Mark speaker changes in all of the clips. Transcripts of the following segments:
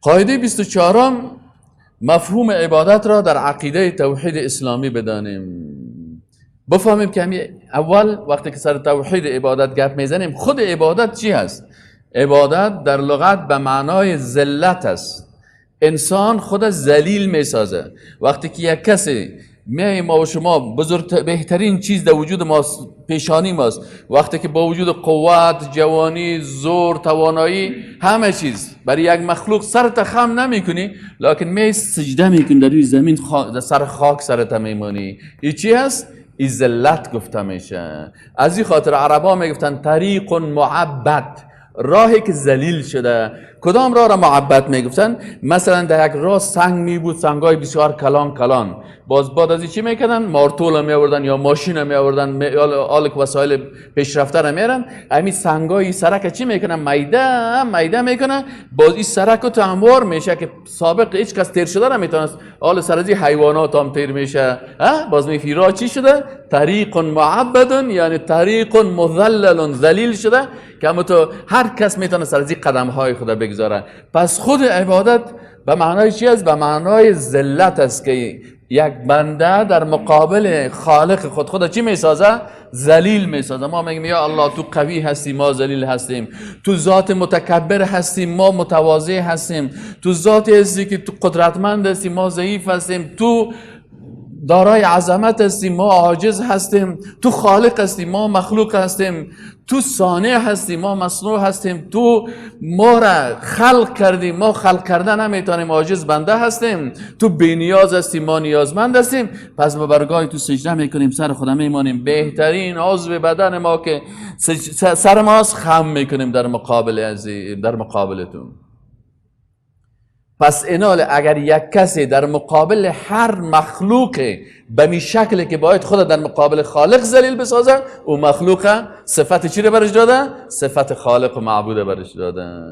Speaker 1: قاعده 24 مفهوم عبادت را در عقیده توحید اسلامی بدانیم. بفهمیم که همین اول وقتی که سر توحید عبادت گپ میزنیم، خود عبادت چی هست؟ عبادت در لغت به معنای ذلت است. انسان خود ذلیل میسازه. وقتی که یک کسی ما و شما بهترین چیز در وجود ماست پیشانی ماست، وقتی که با وجود قوت، جوانی، زور، توانایی، همه چیز برای یک مخلوق سرت خم نمی کنی، لکن می سجده میکنی در روی زمین، در سر خاک سرت میمانی. این چی هست؟ این ذلت گفته میشه. از این خاطر عربا میگفتن طریق معبد، راهی که ذلیل شده. کدام راه را معبد میگفتن؟ مثلا در یک راه سنگ می بود، سنگای بسیار کلان کلان، باز بعد از این چی میکردن؟ مارتول می آوردن یا ماشین می آوردن، آل وسایل پیشرفته را میارن، همین سنگای سرک چی میکنن؟ میده میکنن، باز این سرک تو هموار میشه که سابق هیچ کس تیر شده نمیتونست، آل سر از حیوانات هم تیر میشه. باز میفی راه چی شده؟ طریق معبد، یعنی طریق مذلل، ذلیل شده که تو هر کس میتونه سر از قدم های خدا بگذاره. پس خود عبادت به معنای چی است؟ به معنای ذلت است که یک بنده در مقابل خالق خود چی میسازه؟ ذلیل میسازه. ما میگیم یا الله تو قوی هستی، ما ذلیل هستیم. تو ذات متکبر هستیم، ما متواضع هستیم. تو ذات هستی که تو قدرتمند هستی، ما ضعیف هستیم. تو دارای عظمت هستی، ما عاجز هستیم. تو خالق هستی، ما مخلوق هستیم. تو صانع هستی، ما مصنوع هستیم. تو ما را خلق کردی، ما خلق کردن نمیتونیم، عاجز بنده هستیم. تو بی‌نیاز هستی، ما نیازمند هستیم. پس به برگاه تو سجده میکنیم، سر خدا میمانیم. بهترین عضو بدن ما که سر ماست خم میکنیم در مقابل تو. پس اینال اگر یک کسی در مقابل هر مخلوق به می شکلی که باید خود در مقابل خالق ذلیل بسازه، او مخلوق صفت چی رو برش داده؟ صفت خالق و معبود برش داده.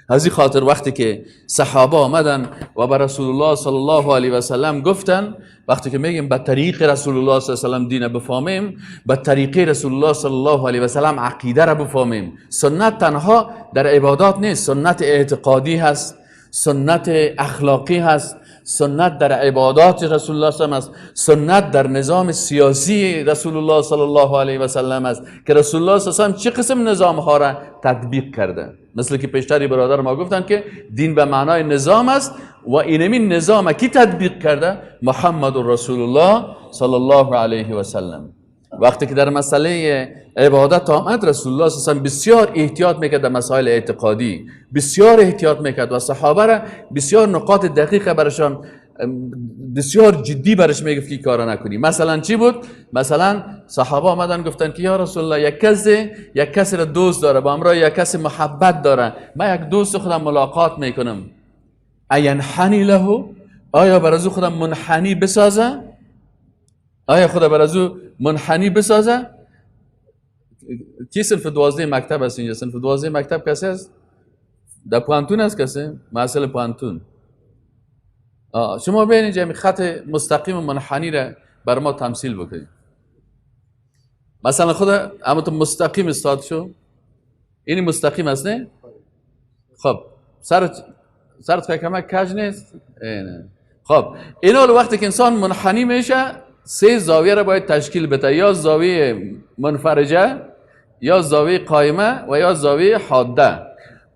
Speaker 1: از این خاطر وقتی که صحابه آمدن و به رسول الله صلی الله علیه و سلم گفتن، وقتی که میگیم به طریق رسول الله صلی الله علیه و سلم دین بفهمیم، به طریق رسول الله صلی الله علیه و سلم عقیده را بفهمیم. سنت تنها در عبادات نیست، سنت اعتقادی هست، سنت اخلاقی هست، سنت در عبادات رسول الله صلی الله علیه و سلم است، سنت در نظام سیاسی رسول الله صلی الله علیه و سلم است که رسول الله صلی الله علیه و سلم چه قسم نظام ها را تطبیق کرده. مثل که پیشتری برادر ما گفتن که دین به معنای نظام است و اینمین نظام کی تطبیق کرده؟ محمد رسول الله صلی الله علیه و سلم. وقتی که در مسئله عبادت آمد، رسول الله صلی الله علیه و سلم بسیار احتیاط میکرد در مسائل اعتقادی، بسیار احتیاط میکرد و صحابه را بسیار نقاط دقیقه برشان بسیار جدی برش میگفت که کارا نکنی. مثلا چی بود؟ مثلا صحابه آمدن گفتن که یا رسول الله یک کسی را دوست داره، با همراه یک کسی محبت داره، من یک دوست خودم ملاقات میکنم، اینحنی له، آیا بر از خودم منحنی بسازه؟ آیا خدا بر از او منحنی بسازه؟ کی صنف 12 مکتب هست اینجا؟ صنف 12 مکتب کسی هست؟ در پوانتون هست کسی؟ محصل پوانتون. شما بین اینجا خط مستقیم منحنی را بر ما تمثیل بکنید. مثلا خدا اما تو مستقیم استاد شو، اینی مستقیم است نه؟ خب سرت کمک کج نیست؟ اینه. خب اینو وقتی که انسان منحنی میشه، سه زاویه را باید تشکیل بده، یا زاویه منفرجه، یا زاویه قائمه و یا زاویه حاده.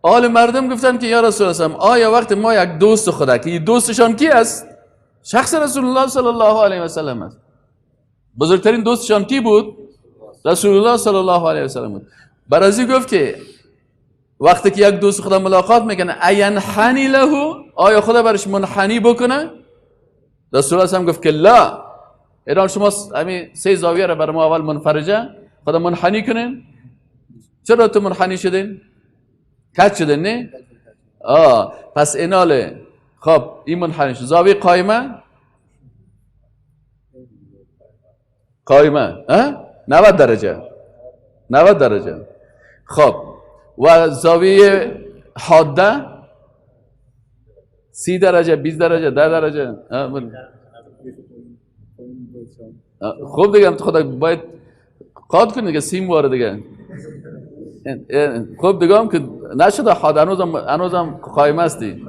Speaker 1: آل مردم گفتن که یا رسول الله، آیا وقتی ما یک دوست خدا که دوستشان کی است؟ شخص رسول الله صلی الله علیه و سلم است. بزرگترین دوستشان کی بود؟ رسول الله صلی الله علیه و سلم بود. برازی گفت که وقتی که یک دوست خدا ملاقات میکنه، اینحنی له، آیا خدا برش منحنی بکنه؟ رسول الله هم گفت که لا. ایران شما همین سه زاویه را بر ما اول منفرجه خدا منحنی کنین. چرا تو منحنی شدین؟ کج شدین نه؟ پس ایناله. خب این منحنی شد. زاویه قائمه 90 درجه. 90 درجه. خب و زاویه حاده 30 درجه، 20 درجه، 10 درجه. خوب دیگه خدا باید قاد کنی دیگه 30 بار دیگه. خوب دیگه هم که نشده حاده، هنوزم قائم هستی.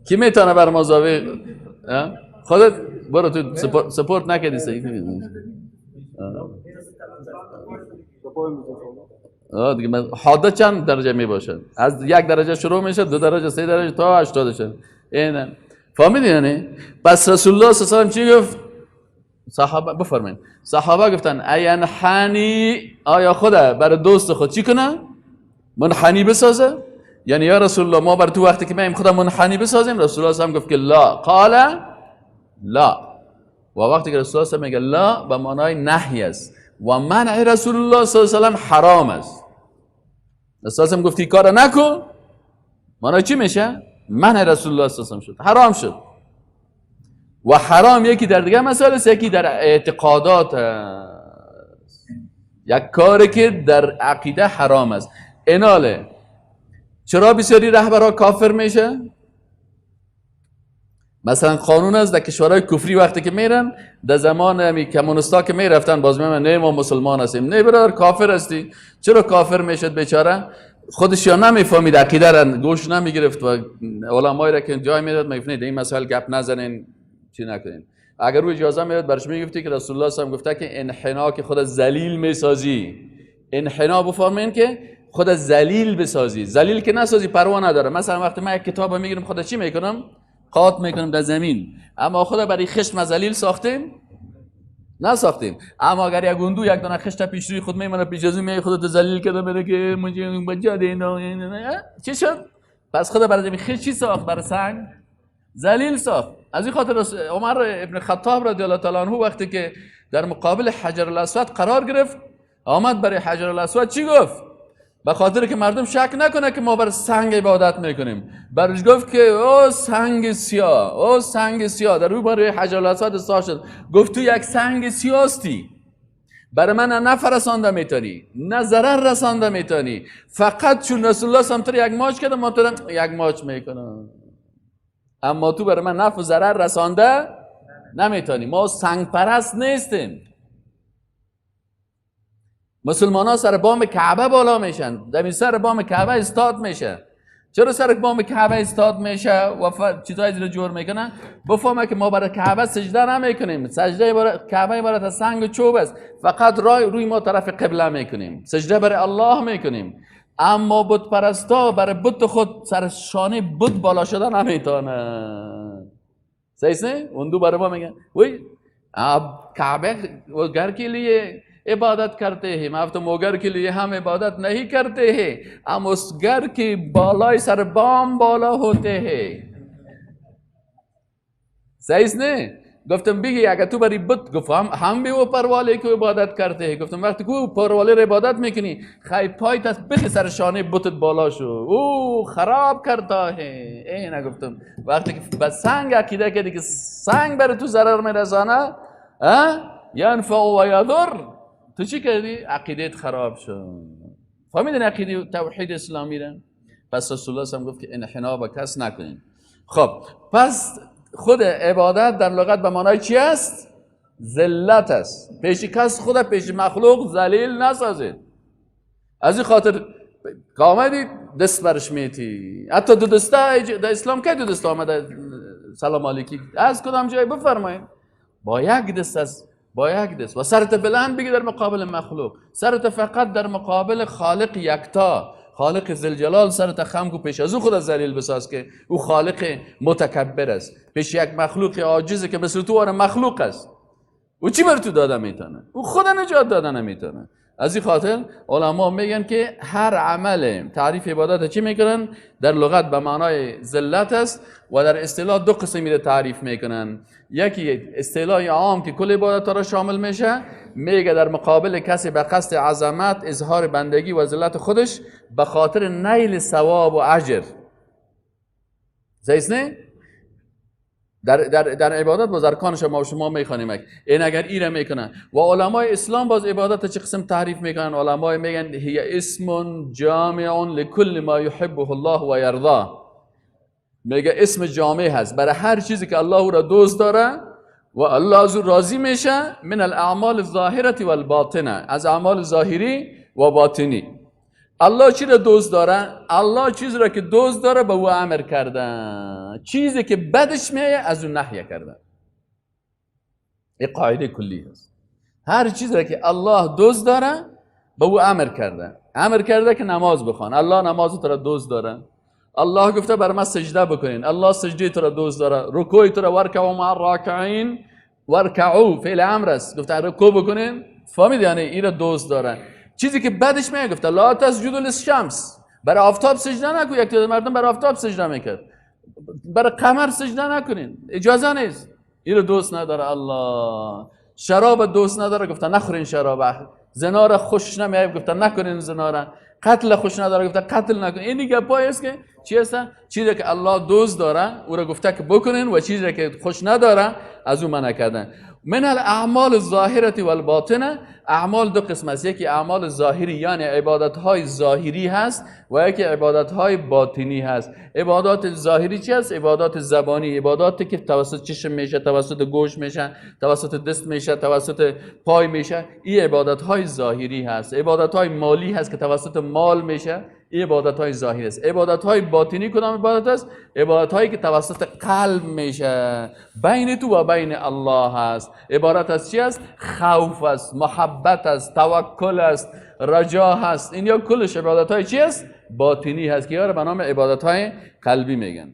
Speaker 1: کی میتونه بر ما زاویه خودت برو تو سپورت نکردی صحیح نمیدونی دیگه من حاده چند درجه می باشد؟ از 1 درجه شروع میشه، 2 درجه، 3 درجه تا 80 شد. اینه فهمیدی یعنی؟ پس رسول الله صلی الله علیه و سلم چی گفت؟ صحابه بفرمایید. صحابه گفتن اینحنی، آیا خدا برای دوست خود چی کنه؟ منحنی بسازه؟ یعنی یا رسول الله ما بر تو وقتی که میایم خدا منحنی بسازیم؟ رسول الله صلی الله علیه و گفت که لا، قال لا. و وقتی که رسول الله میگه لا به معنای نهی است و منع رسول الله صلی الله علیه و سلم حرام است. رسول الله گفتی کار نکن، معنای چی میشه؟ منع رسول الله صلی الله علیه و شد، حرام شد. و حرام یکی در دیگه مسائل است، یکی در اعتقادات است. یک کاری که در عقیده حرام است. ایناله چرا بسیاری رهبرها کافر میشه؟ مثلا قانون است در کشورهای کفری وقتی که میرن، در زمان همی کمونستا که میرفتن باز میگن نه ما مسلمان هستیم. نه برادر کافر هستی. چرا کافر میشد بیچاره؟ خودش یا نمیفهمید، عقیده را گوش نمیگرفت و علمای را که جای میداد میگفتن این مسائل گپ نزنین، چی نکنین. اگر روی اجازه میداد برش میگفتی که رسول الله صلی الله علیه و آله گفته که انحنا که خود ذلیل میسازی. انحنا بفهمین که خود ذلیل بسازی. ذلیل که نسازی پروا نداره. مثلا وقتی من یک کتاب میگیرم خدا چی میکنم؟ قاط میکنم در زمین. اما خدا برای خشت ذلیل ساختیم؟ نساختیم. اما اگر یک گندو یک دانه خشت پیش روی خود میمونه، پیش از اون خودت ذلیل کرده بره که مجه بجا دینا چی شد؟ پس خدا برای زمین خشت چی ساخت؟ برای سنگ ذلیل ساخت. از این خاطر عمر ابن خطاب رضی الله تعالی عنه وقتی که در مقابل حجر الاسود قرار گرفت، آمد برای حجر الاسود چی گفت؟ به خاطر که مردم شک نکنه که ما بر سنگ عبادت میکنیم، برش گفت که او سنگ سیاه، او سنگ سیاه. در روی برای حجر الاسود استاد شد، گفت تو یک سنگ سیاستی، برای من نه نفع رسانده میتونی نه ضرر رسانده میتونی، فقط چون رسول الله سمتر یک ماچ کرده ما تو یک ماچ میکنم، اما تو برای من نفع و ضرر رسانده نمیتونی. ما سنگ پرست نیستیم. مسلمان ها سر بام کعبه بالا میشن، در سر بام کعبه استاد میشه. چرا سر بام کعبه استاد میشه و چیزایی رو جور میکنن؟ بفهمه که ما برای کعبه سجده نمیکنیم. سجده برای کعبه عبارت از سنگ و چوب است، فقط روی ما طرف قبله میکنیم. سجده برای الله میکنیم. اما بت پرستا برای بت خود سر شانه بت بالا شده نمیتونه. صحیح نه؟ اون دو برای ما میگن وای کعبه و घर के लिए इबादत करते हैं, आप तो मोगर के लिए हम इबादत नहीं करते हैं, हम उस घर के बालाई सर बाम बाला होते हैं. صحیح نه؟ گفتم بگی اگر تو برای بت، گفتم هم به او پرواله که عبادت کرده ہے. گفتم وقتی که او پرواله رو عبادت میکنی خیلی پایت از بخی سر شانه بتت بالا شو، او خراب کرتا ہے. اینه گفتم وقتی که به سنگ عقیده کردی که سنگ برای تو ضرر میرسانه ینفع و یضر، تو چی کردی؟ عقیدت خراب شد. فهمیدین عقیده توحید اسلامی را؟ پس رسول الله هم گفت که انحنا به کس نکنین. خب پس خود عبادت در لغت به معنای چی است؟ ذلت است. پیش کس خود پیش مخلوق ذلیل نسازید. از این خاطر آمدید دست برش میتی. حتی دو دسته در اسلام که دو دسته آمده سلام علیکی از کدام جای بفرمایید؟ با یک دست است، با یک دست. و سرت بلند بگی در مقابل مخلوق، سرت فقط در مقابل خالق یکتا، خالق ذوالجلال سرت خم کو، پیش از او خود ذلیل بساز که او خالق متکبر است. پیش یک مخلوق عاجزه که مثل تو مخلوق است، او چی بر تو داده میتونه؟ او خود نجات داده نمیتونه. از این خاطر علما میگن که هر عمل تعریف عبادت چی میکنن؟ در لغت به معنای ذلت است و در اصطلاح دو قسمی رو تعریف میکنن. یکی اصطلاح عام که کل عبادت را شامل میشه، میگه در مقابل کسی به قصد عظمت، اظهار بندگی و ذلت خودش به خاطر نیل ثواب و اجر. صحیح نه؟ در عبادت باز ارکانش ما و شما میخوانیم این اگر ایره میکنن. و علمای اسلام باز عبادت چه قسم تعریف میکنن؟ علمای میگن هی اسم جامع لكل ما يحبه الله و یرضاه. میگه اسم جامع هست برای هر چیزی که الله او را دوست داره و الله از او راضی میشه، من الاعمال الظاهره و الباطنه، از اعمال ظاهری و باطنی. الله چی را دوست داره؟ الله چیزی را که دوست داره به او امر کرده، چیزی که بدش میه از اون نهی کرده. این قاعده کلی هست. هر چیزی را که الله دوست داره به او امر کرده که نماز بخوان. الله نماز تو را دوست داره. الله گفته بر من سجده بکنین. الله سجده تو را دوست داره. رکوع تو را ورکعوا مع الراکعین، ورکعوا فعل امر است، گفته رکوع بکنین. فهمید؟ یعنی این را دوست داره. چیزی که بدش میگه گفته لا تسجدوا للشمس، برای آفتاب سجده نکن. یک مردم برای آفتاب سجده میکرد، برای قمر سجده نکنین، اجازه نیست. این رو دوست نداره الله. شراب دوست نداره، گفته نخورین شراب. زنا را خوش نمیاد، گفته نکنین زنا را. قتل خوش نداره، گفته قتل نکنین. این دیگه پای است که چی هست؟ چیزی که الله دوست داره او را گفته که بکنین و چیزی که خوش نداره از او منع کردن. من الاعمال الظاهره والباطنه، اعمال دو قسم است. یکی اعمال ظاهری یعنی عبادت های ظاهری هست و یکی عبادت های باطنی هست. عبادات ظاهری چی هست؟ عبادات زبانی، عباداتی که توسط چشم میشه، توسط گوش میشه، توسط دست میشه، توسط پای میشه. این عبادت های ظاهری هست. عبادت های مالی هست که توسط مال میشه. این عبادت های ظاهری است. عبادت های باطنی کدام عبادت است؟ عبادت هایی که توسط قلب میشه، بین تو و بین الله هست. عبارت از چی است؟ خوف است، محبت است، توکل است، رجا هست. این یا کلش عبادت های چی است؟ باطنی هست که یا به نام عبادت های قلبی میگن.